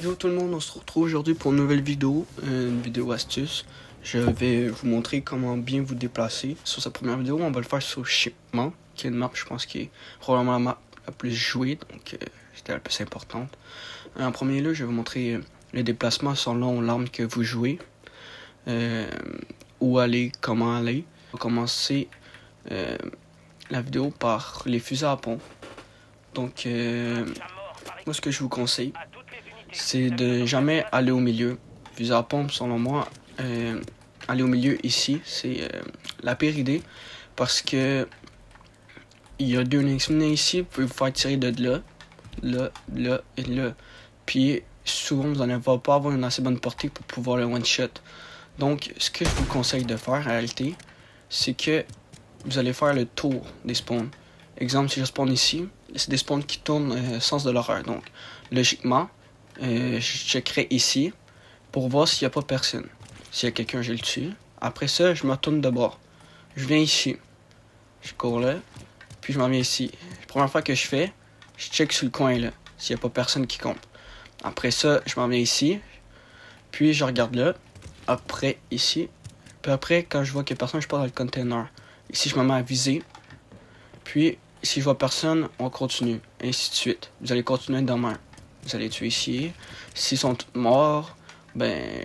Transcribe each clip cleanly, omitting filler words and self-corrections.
Yo tout le monde, on se retrouve aujourd'hui pour une nouvelle vidéo, astuce. Je vais vous montrer comment bien vous déplacer. Sur cette première vidéo, on va le faire sur Shipment, qui est une map, je pense, qui est probablement la map la plus jouée, donc c'était la plus importante. En premier lieu, je vais vous montrer le déplacement selon l'arme que vous jouez, où aller, comment aller. On va commencer la vidéo par les fusils à pompe. Donc, moi, ce que je vous conseille, c'est de jamais aller au milieu. Fusil à pompe, selon moi, aller au milieu ici, c'est la pire idée. Parce que il y a deux lignes ici, vous pouvez vous faire tirer de là et là. Puis souvent, vous n'allez pas avoir une assez bonne portée pour pouvoir le one-shot. Donc, ce que je vous conseille de faire en réalité, c'est que vous allez faire le tour des spawns. Exemple, si je spawn ici, c'est des spawns qui tournent sens de l'horreur. Donc, logiquement, je checkerai ici pour voir s'il n'y a pas personne. S'il y a quelqu'un, je le tue. Après ça, je me tourne de bord. Je viens ici. Je cours là. Puis je m'en viens ici. La première fois que je fais, je check sur le coin là. S'il n'y a pas personne qui compte. Après ça, je m'en viens ici. Puis je regarde là. Après ici. Puis après, quand je vois qu'il n'y a personne, je pars dans le container. Ici, je me mets à viser. Puis, si je vois personne, on continue. Et ainsi de suite. Vous allez continuer demain. Vous allez tuer ici. S'ils sont tous morts, ben,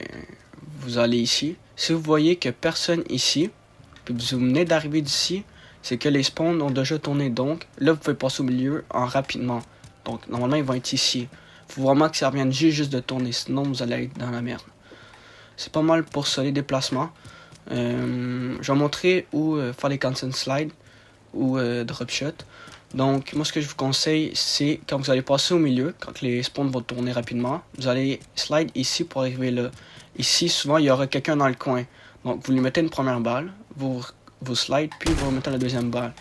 vous allez ici. Si vous voyez que personne ici, puis vous venez d'arriver d'ici, c'est que les spawns ont déjà tourné. Donc, là, vous pouvez passer au milieu en rapidement. Donc, normalement, ils vont être ici. Faut vraiment que ça revienne juste de tourner. Sinon, vous allez être dans la merde. C'est pas mal pour ça, les déplacements. Je vais montrer où faire les constant slide ou drop shot. Donc, moi, ce que je vous conseille, c'est quand vous allez passer au milieu, quand les spawns vont tourner rapidement, vous allez slide ici pour arriver là. Ici, souvent, il y aura quelqu'un dans le coin. Donc, vous lui mettez une première balle, vous slide, puis vous remettez la deuxième balle.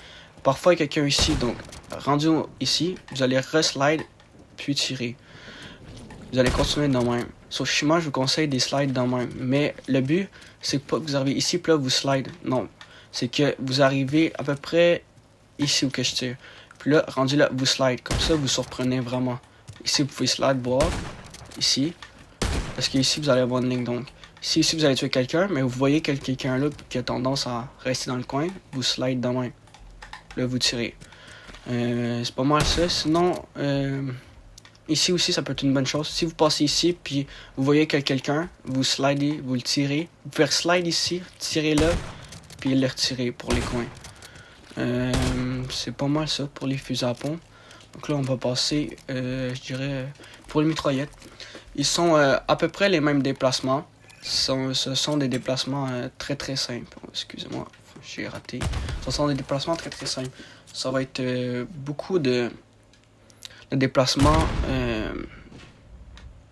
Parfois, il y a quelqu'un ici, donc, rendu ici, vous allez reslide, puis tirer. Vous allez continuer de même. Sauf chez moi, je vous conseille des slides de même. Mais le but, c'est pas que vous arrivez ici, puis là, vous slide. Non. C'est que vous arrivez à peu près ici où que je tire. Puis là, rendu là, vous slide. Comme ça, vous surprenez vraiment. Ici, vous pouvez slide, boire. Ici. Parce qu'ici, vous allez avoir une ligne. Donc, ici, vous allez tuer quelqu'un, mais vous voyez que quelqu'un là qui a tendance à rester dans le coin, vous slide de même. Là, vous tirez. C'est pas mal ça. Sinon, ici aussi, ça peut être une bonne chose. Si vous passez ici, puis vous voyez que quelqu'un, vous slidez, vous le tirez. Vous pouvez slide ici, tirer là, puis le retirer pour les coins. C'est pas mal ça pour les fusils à pompe. Donc là, on va passer, je dirais, pour les mitraillettes. Ils sont à peu près les mêmes déplacements. Ce sont des déplacements très très simples. Oh, excusez-moi, j'ai raté. Ce sont des déplacements très très simples. Ça va être beaucoup de déplacements,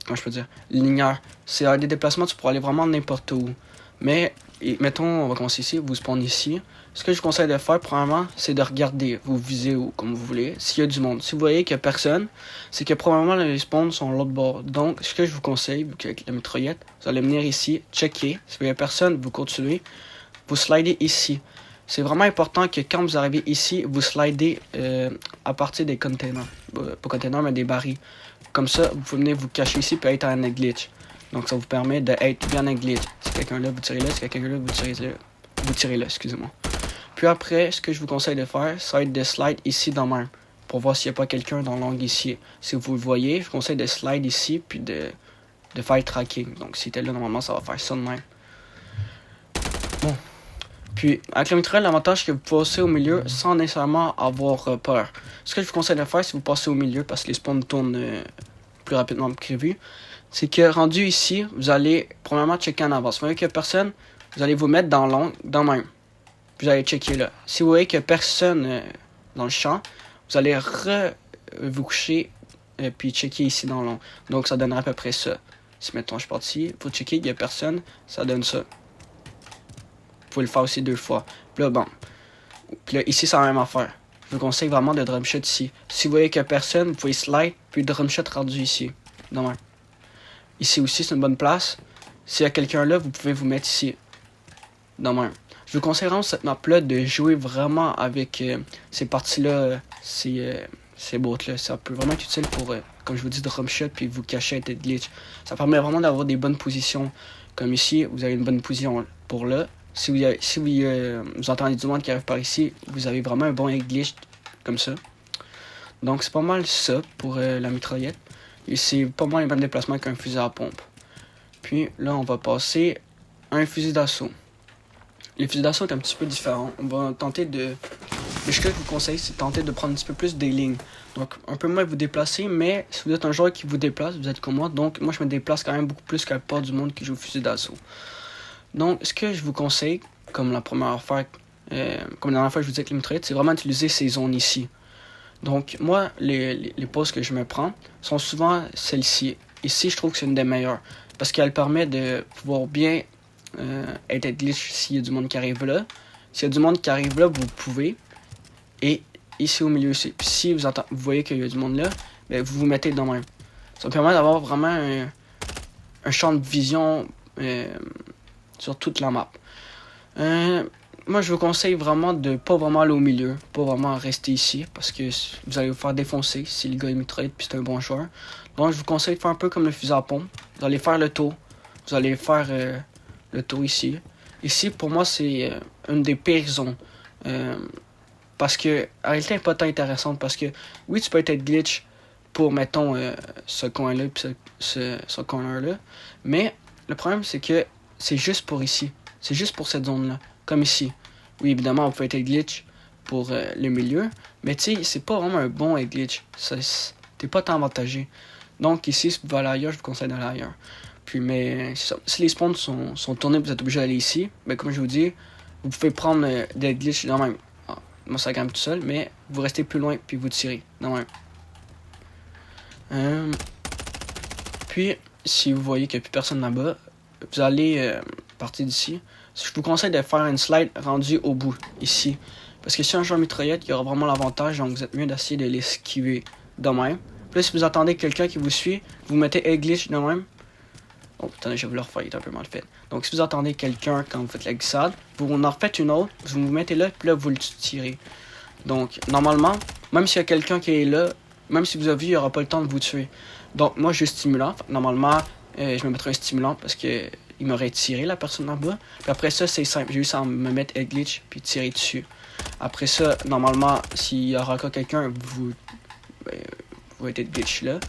comment je peux dire, linéaires. C'est des déplacements, tu pourras aller vraiment n'importe où. Mais, mettons, on va commencer ici, vous spawnez ici. Ce que je vous conseille de faire, premièrement, c'est de regarder, vous visez où, comme vous voulez, s'il y a du monde. Si vous voyez qu'il n'y a personne, c'est que probablement les spawns sont à l'autre bord. Donc, ce que je vous conseille, avec la mitraillette, vous allez venir ici, checker. Si il n'y a personne, vous continuez, vous slidez ici. C'est vraiment important que quand vous arrivez ici, vous slidez à partir des containers. Pas containers, mais des barils. Comme ça, vous pouvez venir vous cacher ici et être en glitch. Donc, ça vous permet d'être bien en glitch. Si quelqu'un là, vous tirez là. Si quelqu'un là, vous tirez là. Vous tirez là, excusez-moi. Puis après, ce que je vous conseille de faire, ça va être de slide ici dans même. Pour voir s'il n'y a pas quelqu'un dans l'angle ici. Si vous le voyez, je vous conseille de slide ici puis de faire le tracking. Donc, si t'es là, normalement, ça va faire ça de même. Bon. Puis, avec le mitraillette, l'avantage, c'est que vous passez au milieu sans nécessairement avoir peur. Ce que je vous conseille de faire, si vous passez au milieu, parce que les spawns tournent plus rapidement que prévu, c'est que rendu ici, vous allez premièrement checker en avance. Si vous voyez qu'il n'y a personne, vous allez vous mettre dans l'angle, dans même. Vous allez checker là. Si vous voyez qu'il n'y a personne dans le champ, vous allez vous coucher puis checker ici dans l'angle. Donc ça donnera à peu près ça. Si mettons je pars ici, vous checkez qu'il n'y a personne, ça donne ça. Vous pouvez le faire aussi 2 fois. Puis là, bon. Puis là, ici, c'est la même affaire. Je vous conseille vraiment de drum shot ici. Si vous voyez qu'il n'y a personne, vous pouvez slide, puis drum shot rendu ici. Non, ici aussi, c'est une bonne place. S'il y a quelqu'un là, vous pouvez vous mettre ici. Non, même. Je vous conseille vraiment cette map-là de jouer vraiment avec ces parties-là, ces bots-là. Ça peut vraiment être utile pour comme je vous dis, drop shot, puis vous cachez à tête glitch. Ça permet vraiment d'avoir des bonnes positions. Comme ici, vous avez une bonne position pour là. Si vous entendez du monde qui arrive par ici, vous avez vraiment un bon glitch comme ça. Donc c'est pas mal ça pour la mitraillette. Et c'est pas mal les mêmes déplacements qu'un fusil à pompe. Puis là, on va passer à un fusil d'assaut. Les fusils d'assaut est un petit peu différent. On va tenter de... Ce que je vous conseille, c'est de tenter de prendre un petit peu plus des lignes. Donc, un peu moins vous déplacer, mais si vous êtes un joueur qui vous déplace, vous êtes comme moi. Donc, moi, je me déplace quand même beaucoup plus que la plupart du monde qui joue au fusil d'assaut. Donc, ce que je vous conseille, comme la première fois, comme la dernière fois que je vous disais avec les mitraillettes, c'est vraiment d'utiliser ces zones ici. Donc, moi, les poses que je me prends sont souvent celles-ci. Ici, je trouve que c'est une des meilleures. Parce qu'elle permet de pouvoir bien être glitch s'il y a du monde qui arrive là. S'il y a du monde qui arrive là, vous pouvez. Et ici au milieu aussi. Puis si vous voyez qu'il y a du monde là, ben vous vous mettez de même. Ça permet d'avoir vraiment un champ de vision sur toute la map. Moi je vous conseille vraiment de pas vraiment aller au milieu, pas vraiment rester ici, parce que vous allez vous faire défoncer si le gars est mitraille puis c'est un bon joueur. Donc je vous conseille de faire un peu comme le fusil à pompe. Vous allez faire le tour. Vous allez faire le tour ici. Ici pour moi c'est une des pires zones. Parce que, en réalité, elle n'est pas tant intéressante. Parce que, oui, tu peux être glitch pour, mettons, ce coin-là puis ce corner-là. Mais, le problème, c'est que c'est juste pour ici. C'est juste pour cette zone-là. Comme ici. Oui, évidemment, on peut être glitch pour le milieu. Mais, tu sais, c'est pas vraiment un bon glitch. T'es pas tant avantagé. Donc, ici, si vous voulez aller ailleurs, je vous conseille d'aller ailleurs. Puis, mais, si les spawns sont tournés, vous êtes obligé d'aller ici. Mais, comme je vous dis, vous pouvez prendre des glitches dans même. Moi ça grimpe tout seul, mais vous restez plus loin puis vous tirez. Non, puis si vous voyez qu'il n'y a plus personne là-bas, vous allez partir d'ici. Je vous conseille de faire une slide rendue au bout, ici. Parce que si un joueur mitraillette, il y aura vraiment l'avantage, donc vous êtes mieux d'essayer de l'esquiver de même. Puis là, si vous attendez quelqu'un qui vous suit, vous mettez a glitch de même. Oh, attendez, je vais vous le refaire, il est un peu mal fait. Donc, si vous attendez quelqu'un quand vous faites la glissade, vous en refaites une autre, vous vous mettez là, puis là, vous le tirez. Donc, normalement, même s'il y a quelqu'un qui est là, même si vous avez vu, il n'y aura pas le temps de vous tuer. Donc, moi, j'ai stimulant. Normalement, je me mettrais un stimulant parce que il m'aurait tiré, la personne là-bas. Puis après ça, c'est simple. J'ai juste à me mettre head glitch, puis tirer dessus. Après ça, normalement, s'il y aura encore quelqu'un, vous êtes glitch là.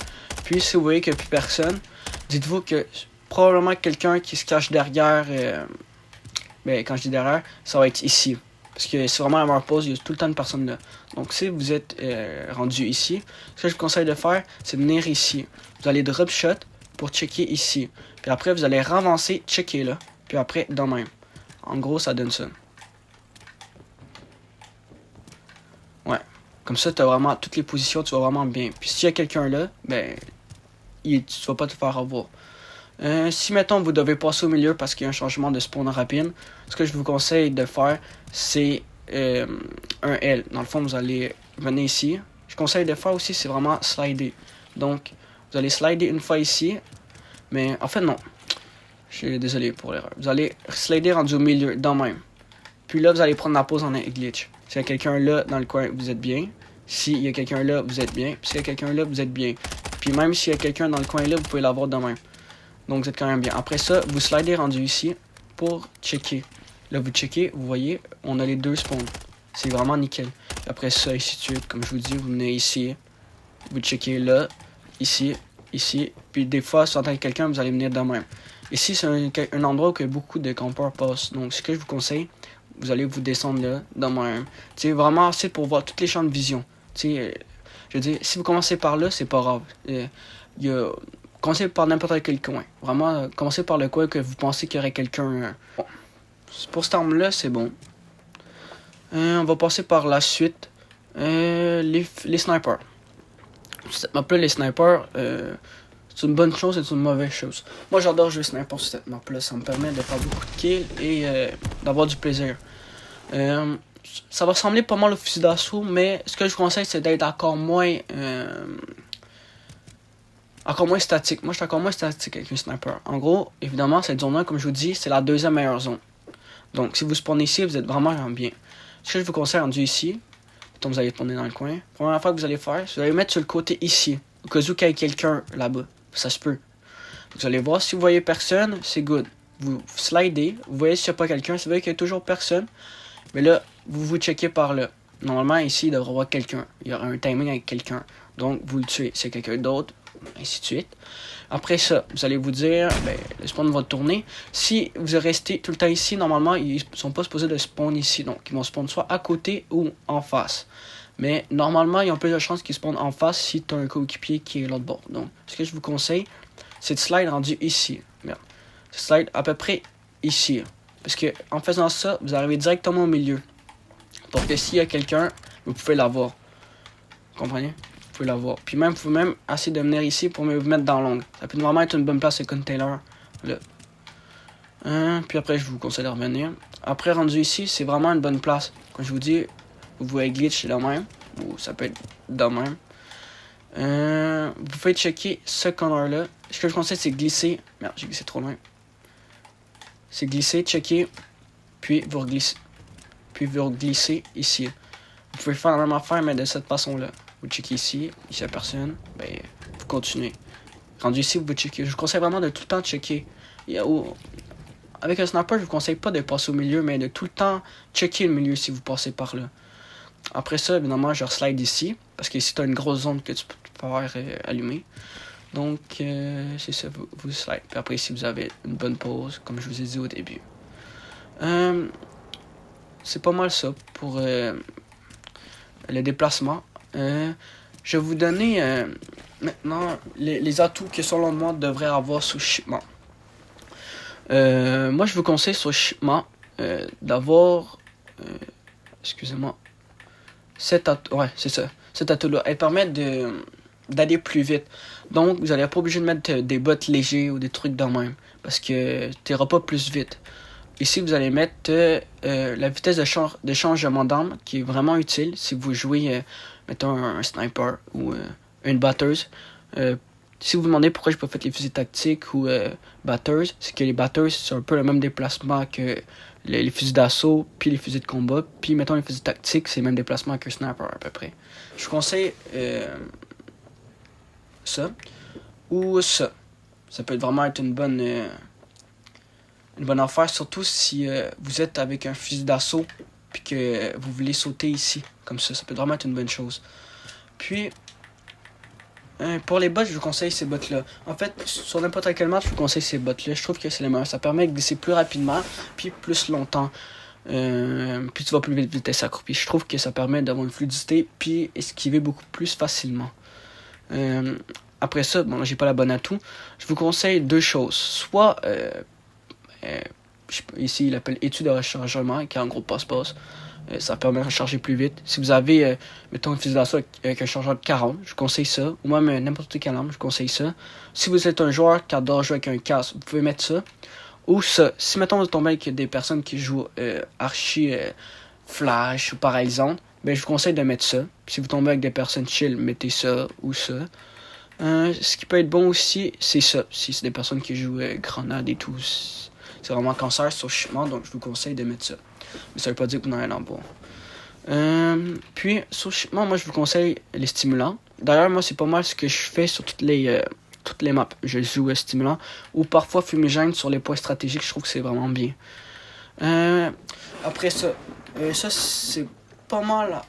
Puis, si vous voyez qu'il n'y a plus personne, dites-vous que probablement quelqu'un qui se cache derrière, quand je dis derrière, ça va être ici. Parce que c'est vraiment la meilleure pause, il y a tout le temps une personne là. Donc si vous êtes rendu ici, ce que je vous conseille de faire, c'est de venir ici. Vous allez drop shot pour checker ici. Puis après, vous allez ravancer, checker là. Puis après, dans même. En gros, ça donne ça. Ouais. Comme ça, tu as vraiment toutes les positions, tu vas vraiment bien. Puis s'il y a quelqu'un là, tu vas pas te faire avoir. Si mettons vous devez passer au milieu parce qu'il y a un changement de spawn rapide, ce que je vous conseille de faire c'est un L. Dans le fond vous allez venir ici. Je conseille de faire aussi c'est vraiment slider. Donc vous allez slider une fois ici. Mais en fait non. Je suis désolé pour l'erreur. Vous allez slider rendu au milieu dans même. Puis là vous allez prendre la pause en glitch. S'il y a quelqu'un là dans le coin vous êtes bien. S'il y a quelqu'un là vous êtes bien. Puis s'il y a quelqu'un là vous êtes bien. Puis même s'il y a quelqu'un dans le coin là vous pouvez l'avoir de même. Donc vous êtes quand même bien. Après ça, vous slidez rendu ici pour checker. Là, vous checkez, vous voyez, on a les deux spawns. C'est vraiment nickel. Après ça, ainsi de suite, comme je vous dis, vous venez ici. Vous checkez là, ici, ici. Puis des fois, si vous entendez quelqu'un, vous allez venir de même. Ici, c'est un endroit où beaucoup de campeurs passent. Donc ce que je vous conseille, vous allez vous descendre là, de même. C'est vraiment assez pour voir tous les champs de vision. Je veux dire, si vous commencez par là, c'est pas grave. Commencez par n'importe quel coin. Vraiment, commencez par le coin que vous pensez qu'il y aurait quelqu'un. Bon. Pour cette arme-là, c'est bon. On va passer par la suite. Les snipers. Cette map-là, les snipers, c'est une bonne chose et c'est une mauvaise chose. Moi, j'adore jouer sniper sur cette map-là. Ça me permet de faire beaucoup de kills et d'avoir du plaisir. Ça va ressembler pas mal au fusil d'assaut, mais ce que je vous conseille, c'est d'être encore moins statique. Moi, je suis encore moins statique avec un sniper. En gros, évidemment, cette zone-là, comme je vous dis, c'est la deuxième meilleure zone. Donc, si vous spawnez ici, vous êtes vraiment bien. Ce que je vous conseille, rendu ici, quand vous allez spawner dans le coin, la première fois que vous allez faire, c'est vous allez mettre sur le côté ici. au cas où il y a quelqu'un là-bas. Ça se peut. Vous allez voir, si vous voyez personne, c'est good. Vous slidez, vous voyez s'il n'y a pas quelqu'un, c'est vrai qu'il y a toujours personne. Mais là, vous checkez par là. Normalement, ici, il devrait y avoir quelqu'un. Il y aura un timing avec quelqu'un. Donc, vous le tuez. C'est quelqu'un d'autre, ainsi de suite. Après ça, vous allez vous dire, le spawn va tourner. Si vous restez tout le temps ici, normalement, ils ne sont pas supposés de spawn ici. Donc, ils vont spawn soit à côté ou en face. Mais normalement, ils ont plus de chances qu'ils spawnent en face si tu as un coéquipier qui est l'autre bord. Donc, ce que je vous conseille, c'est de slide rendu ici. Merde. Slide à peu près ici. Parce que en faisant ça, vous arrivez directement au milieu. Pour que s'il y a quelqu'un, vous pouvez l'avoir. Vous comprenez? Vous pouvez l'avoir. Puis même, vous pouvez même essayer de venir ici pour vous mettre dans l'angle. Ça peut vraiment être une bonne place, le container. Là. Puis après, je vous conseille de revenir. Après, rendu ici, c'est vraiment une bonne place. Comme je vous dis, vous voyez glitch, c'est le même. Ou ça peut être de même. Vous pouvez checker ce corner-là. Ce que je conseille, c'est glisser. Merde, j'ai glissé trop loin. C'est glisser, checker, puis vous reglissez. Puis vous reglissez ici. Vous pouvez faire la même affaire, mais de cette façon-là. Vous checkez ici, il n'y a personne, vous continuez. Rendu ici, vous checkez. Je vous conseille vraiment de tout le temps checker. Avec un sniper, je vous conseille pas de passer au milieu, mais de tout le temps checker le milieu si vous passez par là. Après ça, évidemment, je slide ici, parce que ici, tu as une grosse zone que tu peux faire allumer. Donc, c'est ça, vous slide. Puis après, ici, vous avez une bonne pause, comme je vous ai dit au début. C'est pas mal ça pour le déplacement. Je vais vous donner maintenant les atouts que, selon moi, devrait avoir sur Shipment. Moi, je vous conseille sur Shipment d'avoir... excusez-moi. Cet atout-là. Elle permet d'aller plus vite. Donc, vous n'allez pas obligé de mettre des bottes légers ou des trucs de même. Parce que tu n'iras pas plus vite. Ici, vous allez mettre la vitesse de changement d'arme, qui est vraiment utile si vous jouez, mettons, un sniper ou une batteuse. Si vous vous demandez pourquoi je n'ai pas fait les fusils tactiques ou batteuses, c'est que les batteuses, c'est un peu le même déplacement que les fusils d'assaut, puis les fusils de combat. Puis, mettons, les fusils tactiques, c'est le même déplacement qu'un sniper, à peu près. Je vous conseille ça ou ça. Ça peut vraiment être une bonne affaire, surtout si vous êtes avec un fusil d'assaut puis que vous voulez sauter ici, comme ça peut vraiment être une bonne chose. Puis, pour les bots, je vous conseille ces bots-là. En fait, sur n'importe quel match, je vous conseille ces bots-là. Je trouve que c'est les meilleurs. Ça permet de glisser plus rapidement, puis plus longtemps. Puis tu vas plus vite vitesse accroupie. Je trouve que ça permet d'avoir une fluidité, puis esquiver beaucoup plus facilement. Après ça, bon là j'ai pas la bonne atout. Je vous conseille deux choses. Soit ici il appelle étude de rechargement, qui est en gros passe-passe. Ça permet de recharger plus vite. Si vous avez, mettons, une fusil d'assaut avec un chargeur de 40, je vous conseille ça. Ou même n'importe quelle arme, je vous conseille ça. Si vous êtes un joueur qui adore jouer avec un casque, vous pouvez mettre ça. Ou ça. Si, mettons, vous tombez avec des personnes qui jouent archi flash ou paralysante, je vous conseille de mettre ça. Puis si vous tombez avec des personnes chill, mettez ça ou ça. Ce qui peut être bon aussi, c'est ça. Si c'est des personnes qui jouent grenade et tout, c'est vraiment cancer sur Shipment, donc je vous conseille de mettre ça. Mais ça veut pas dire que vous n'en avez en boire. Puis, sur Shipment, moi je vous conseille les stimulants. D'ailleurs, moi c'est pas mal ce que je fais sur toutes les maps. Je joue stimulant ou parfois fumigène sur les points stratégiques. Je trouve que c'est vraiment bien. Après ça, ça c'est pas mal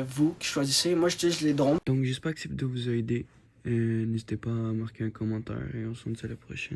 vous qui choisissez. Moi j'utilise les drones. Donc j'espère que cette vidéo vous a aidé. N'hésitez pas à marquer un commentaire et on se dit à la prochaine.